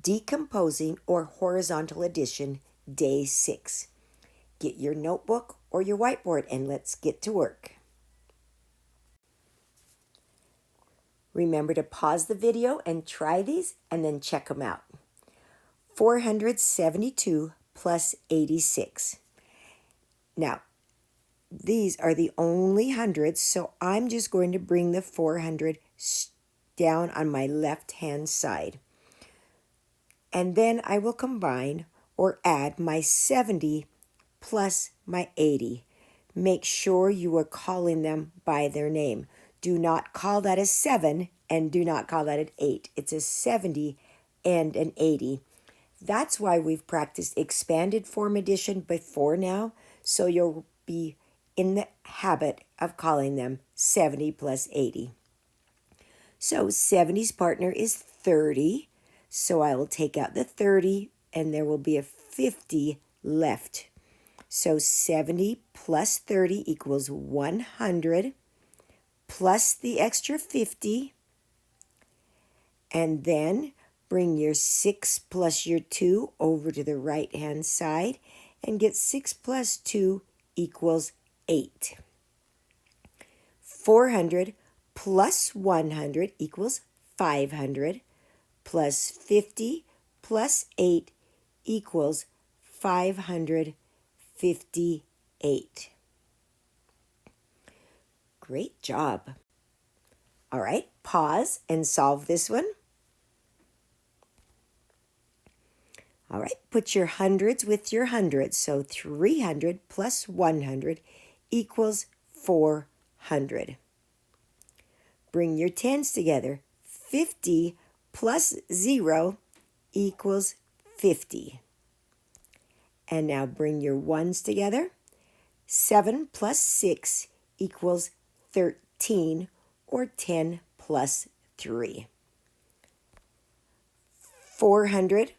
Decomposing or Horizontal Addition, Day 6. Get your notebook or your whiteboard and let's get to work. Remember to pause the video and try these and then check them out. 472 plus 86. Now, these are the only hundreds, so I'm just going to bring the 400 down on my left-hand side. And then I will combine or add my 70 plus my 80. Make sure you are calling them by their name. Do not call that a 7 and do not call that an 8. It's a 70 and an 80. That's why we've practiced expanded form addition before now, so you'll be in the habit of calling them 70 plus 80. So 70's partner is 30, so I will take out the 30 and there will be a 50 left. So 70 plus 30 equals 100 plus the extra 50, and then bring your 6 plus your 2 over to the right-hand side and get 6 plus 2 equals 8. 400 plus 100 equals 500 plus 50 plus 8 equals 558. Great job. All right, pause and solve this one. All right, put your hundreds with your hundreds. So 300 plus 100 equals 400. Bring your tens together. 50 plus 0 equals 50. And now bring your ones together. 7 plus 6 equals 13, or 10 plus 3. 400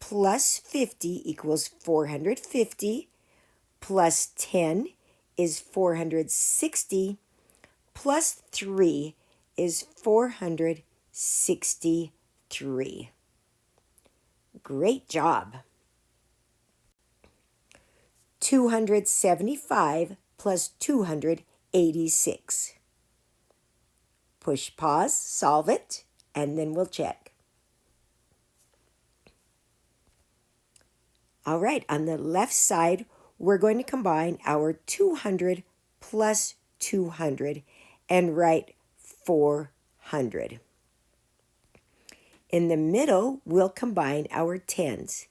plus 50 equals 450, plus 10 is 460, plus 3 is 463. Great job. 275 plus 286. Push pause, solve it, and then we'll check. All right, on the left side, we're going to combine our 200 plus 200 and write 400. In the middle, we'll combine our tens.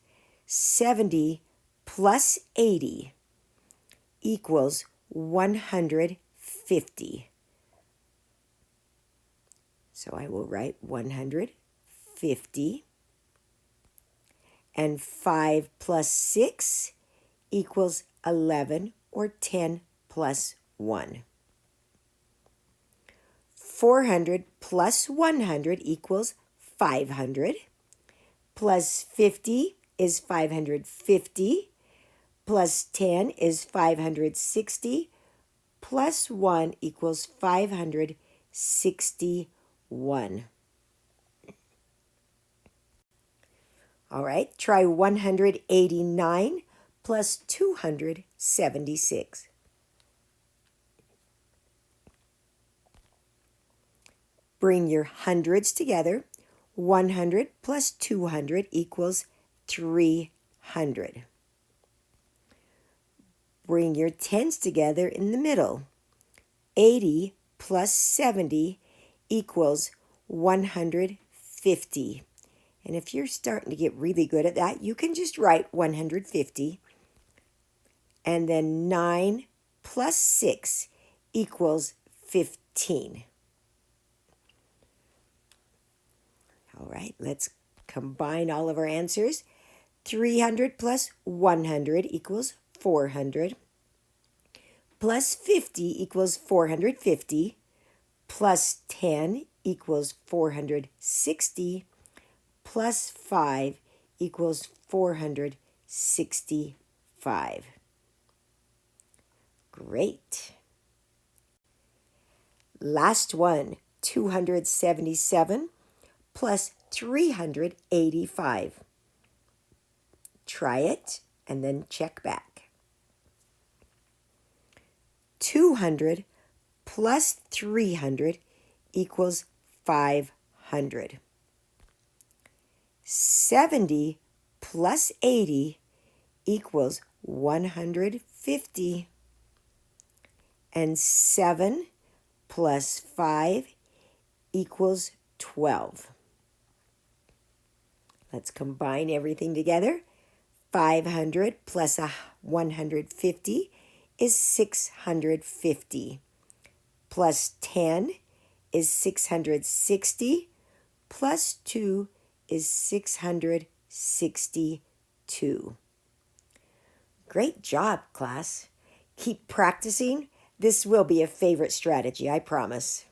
70 plus 80 equals 150. So I will write 150. And 5 plus 6 equals 11, or 10 plus 1. 400 plus 100 equals 500. Plus 50 is 550. Plus 10 is 560. Plus 1 equals 561. All right, try 189 plus 276. Bring your hundreds together. 100 plus 200 equals 300. Bring your tens together in the middle. 80 plus 70 equals 150. And if you're starting to get really good at that, you can just write 150. And then 9 plus 6 equals 15. All right, let's combine all of our answers. 300 plus 100 equals 400. Plus 50 equals 450. Plus 10 equals 460. Plus 5 equals 465. Great. Last one, 277 plus 385. Try it and then check back. 200 plus 300 equals 500. 70 plus 80 equals 150. And 7 plus 5 equals 12. Let's combine everything together. 500 plus 150 is 650. Plus 10 is 660. Plus 2 is 662. Great job, class. Keep practicing. This will be a favorite strategy, I promise.